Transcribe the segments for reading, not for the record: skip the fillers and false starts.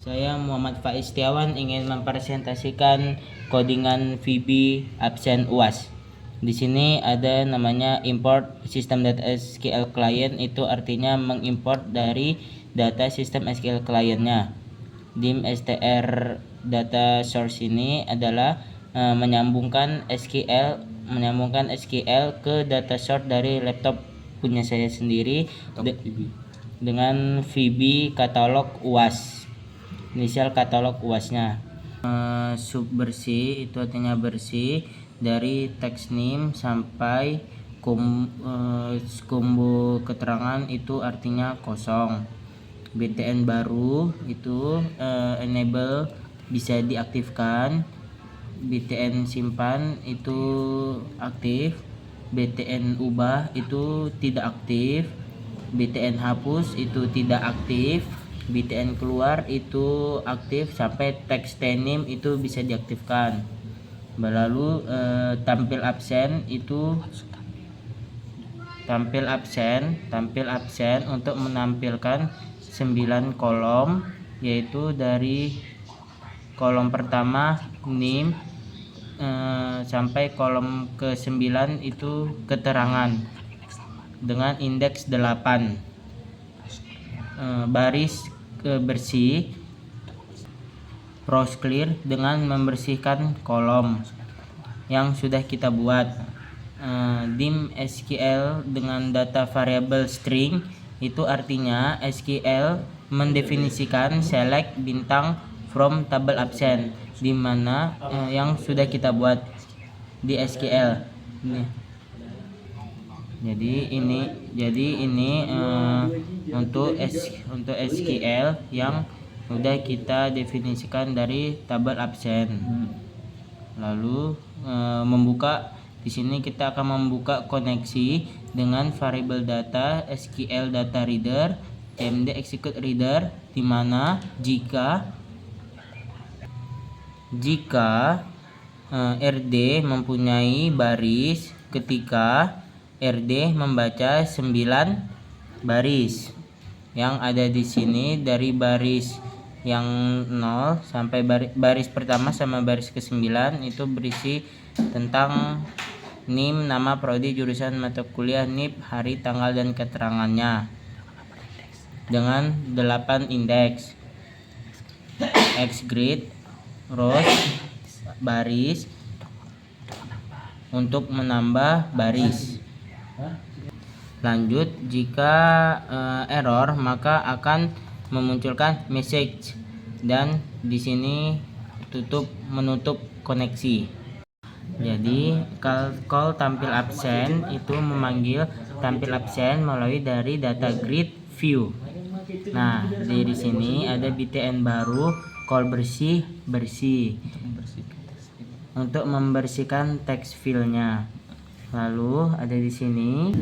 Saya Muhammad Faiz Setiawan ingin mempresentasikan codingan VB absen UAS. Di sini ada namanya import system.sql client, itu artinya mengimport dari data sistem SQL clientnya. Dim str data source ini adalah menyambungkan SQL ke data source dari laptop punya saya sendiri dengan VB katalog UAS, inisial katalog UASnya. Sub bersih itu artinya bersih dari text name sampai combo keterangan itu artinya kosong. BTN baru itu enable bisa diaktifkan, BTN simpan itu aktif, BTN ubah itu tidak aktif, BTN hapus itu tidak aktif, BTN keluar itu aktif, sampai text name itu bisa diaktifkan. Lalu tampil absen untuk menampilkan 9 kolom, yaitu dari kolom pertama name sampai kolom ke-9 itu keterangan dengan indeks 8, baris bersih, rows clear dengan membersihkan kolom yang sudah kita buat. Dim SQL dengan data variabel string, itu artinya SQL mendefinisikan select bintang from table absen, di mana yang sudah kita buat di SQL. Jadi ini untuk SQL yang sudah kita definisikan dari tabel absen. Lalu membuka, di sini kita akan membuka koneksi dengan variabel data SQL data reader md execute reader, di mana jika RD mempunyai baris ketika RD membaca 9 baris yang ada di sini, dari baris yang 0 sampai baris pertama sama baris ke-9 itu berisi tentang NIM, nama prodi, jurusan mata kuliah, NIP, hari, tanggal, dan keterangannya dengan 8 indeks, X grid, rows, baris untuk menambah baris. Lanjut, jika error maka akan memunculkan message, dan di sini menutup koneksi. Jadi call tampil absen itu memanggil tampil absen melalui dari data grid view. Nah, di sini ada BTN baru, call bersih untuk membersihkan text filenya. Lalu ada di sini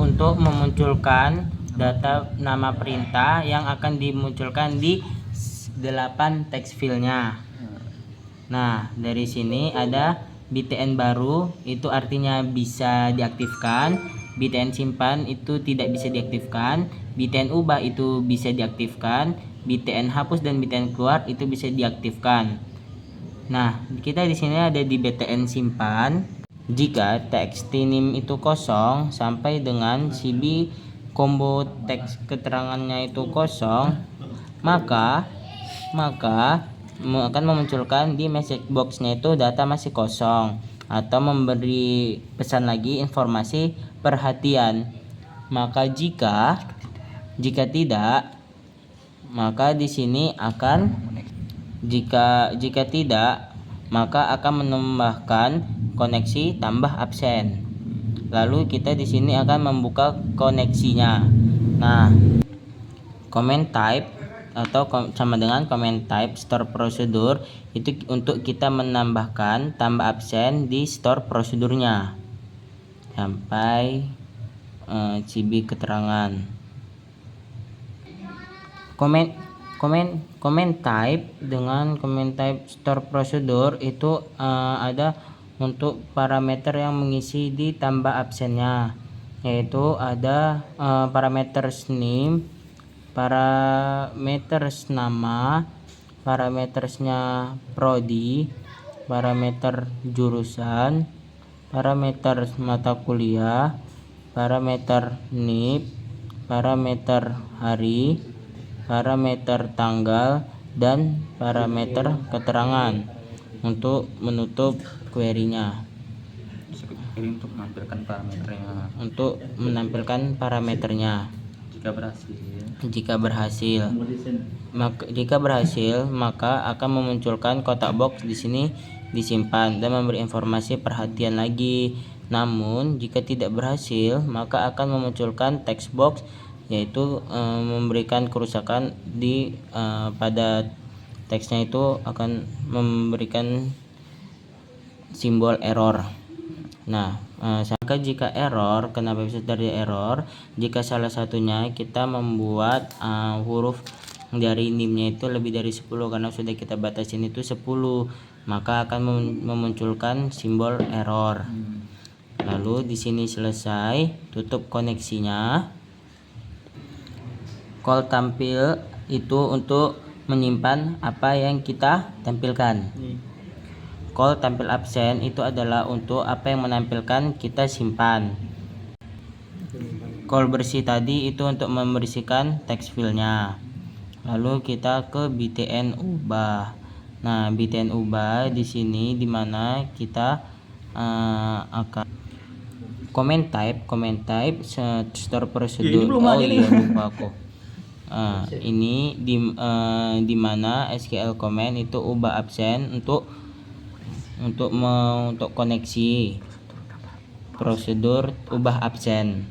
untuk memunculkan data nama perintah yang akan dimunculkan di 8 text filenya. Nah, dari sini ada BTN baru, itu artinya bisa diaktifkan, BTN simpan itu tidak bisa diaktifkan, BTN ubah itu bisa diaktifkan, BTN hapus dan BTN keluar itu bisa diaktifkan. Nah, kita di sini ada di BTN simpan. Jika teks name itu kosong sampai dengan CB combo teks keterangannya itu kosong, maka akan memunculkan di message box-nya itu data masih kosong, atau memberi pesan lagi informasi perhatian. Maka jika tidak, maka di sini akan jika tidak, maka akan menambahkan koneksi tambah absen. Lalu kita di sini akan membuka koneksinya. Nah, comment type atau sama dengan comment type store procedure itu untuk kita menambahkan tambah absen di store prosedurnya sampai CB keterangan. Comment type dengan comment type store procedure itu ada untuk parameter yang mengisi di tambah absennya, yaitu ada parameter name, parameters nama, parametersnya prodi, parameter jurusan, parameter mata kuliah, parameter NIP, parameter hari, parameter tanggal, dan parameter keterangan untuk menutup query-nya. Ini untuk menampilkan parameternya. Jika berhasil, maka akan memunculkan kotak box di sini disimpan dan memberi informasi perhatian lagi. Namun jika tidak berhasil, maka akan memunculkan text box, yaitu memberikan kerusakan di pada teksnya, itu akan memberikan simbol error. Nah, maka jika error, kenapa bisa terjadi error? Jika salah satunya kita membuat huruf dari NIM-nya itu lebih dari 10, karena sudah kita batasin itu 10, maka akan memunculkan simbol error. Lalu di sini selesai, tutup koneksinya. Call tampil itu untuk menyimpan apa yang kita tampilkan. Call tampil absen itu adalah untuk apa yang menampilkan kita simpan. Call bersih tadi itu untuk membersihkan text filenya. Lalu kita ke btn ubah. Nah, btn ubah di sini dimana kita akan comment type store procedure. Oh iya, lupa aku. Ini di mana SQL comment itu ubah absen untuk koneksi, prosedur ubah absen,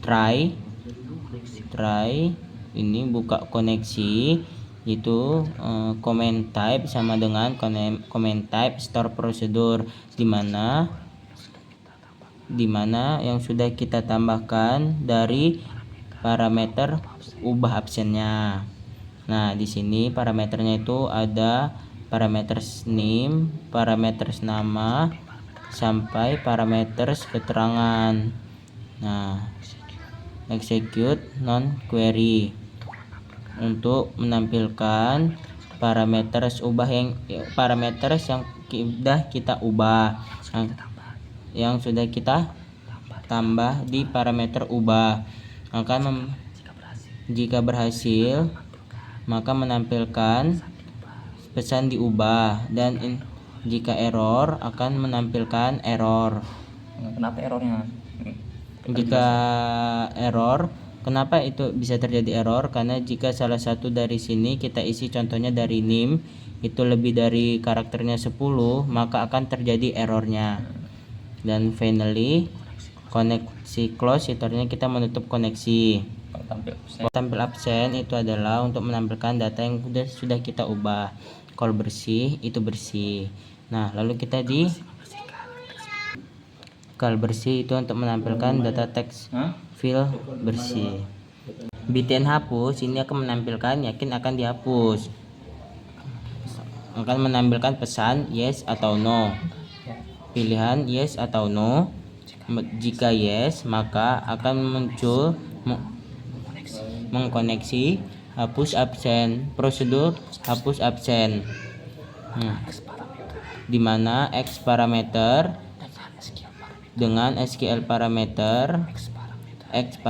try ini buka koneksi, itu comment type sama dengan comment type store procedure, dimana yang sudah kita tambahkan dari parameter ubah absennya. Nah, di sini parameternya itu ada parameters name, parameters nama, sampai parameters keterangan. Nah, execute non query untuk menampilkan parameters yang sudah kita ubah, yang sudah kita tambah di parameter ubah. Jika berhasil, maka menampilkan pesan diubah, dan jika error akan menampilkan error. Kenapa errornya? Jika error, kenapa itu bisa terjadi error? Karena jika salah satu dari sini kita isi contohnya dari NIM itu lebih dari karakternya 10, maka akan terjadi errornya. Dan finally, koneksi close itu artinya kita menutup koneksi. Tampil absen itu adalah untuk menampilkan data yang sudah kita ubah. Call bersih itu bersih. Nah, lalu kita di call bersih itu untuk menampilkan data text field bersih. btn hapus ini akan menampilkan yakin akan dihapus, akan menampilkan pesan yes atau no, pilihan yes atau no. Jika yes, maka akan muncul mengkoneksi hapus absen, prosedur hapus absen, dimana x parameter dengan SQL parameter, x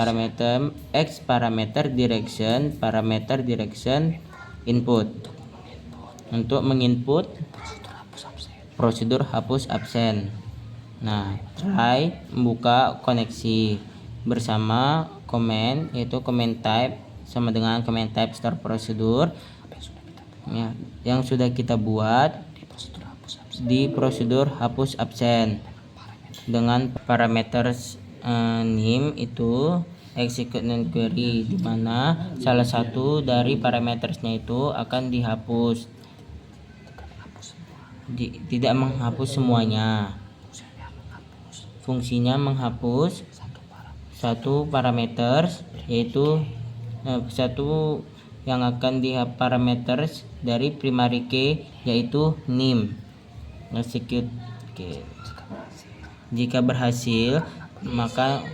parameter direction input untuk menginput prosedur hapus absen. Nah, try membuka koneksi bersama comment, yaitu comment type sama dengan comment type store prosedur ya, yang sudah kita buat di prosedur hapus absen dengan parameter name itu execute non query, dimana salah satu dari parametersnya itu akan dihapus, tidak menghapus semuanya. Fungsinya menghapus satu parameter, yaitu satu yang akan parameters dari primary key, yaitu name. Execute. Jika berhasil, maka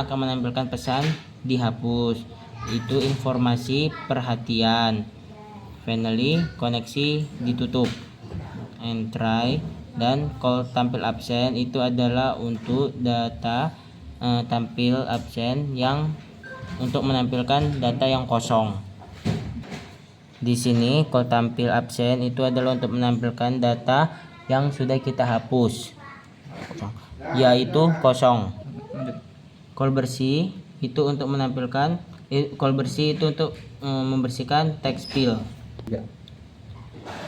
akan menampilkan pesan dihapus. itu informasi perhatian. Finally, koneksi ditutup. And try. Dan call tampil absen itu adalah untuk data tampil absen yang untuk menampilkan data yang kosong. Di sini call tampil absen itu adalah untuk menampilkan data yang sudah kita hapus, yaitu kosong. Call bersih itu untuk menampilkan membersihkan text field.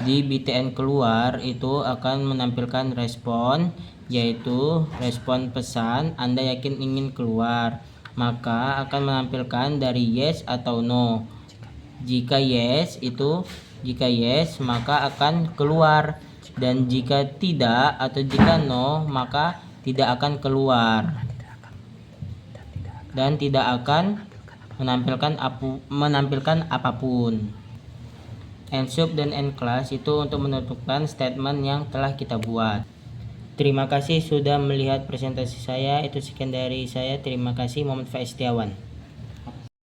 Di BTN keluar itu akan menampilkan respon, yaitu respon pesan Anda yakin ingin keluar, maka akan menampilkan dari yes atau no. Jika yes maka akan keluar, dan jika tidak atau jika no maka tidak akan keluar dan tidak akan menampilkan apapun. End sub dan end class itu untuk menentukan statement yang telah kita buat. Terima kasih sudah melihat presentasi saya. Itu sekian dari saya. Terima kasih. Muhammad Faiz Setiawan.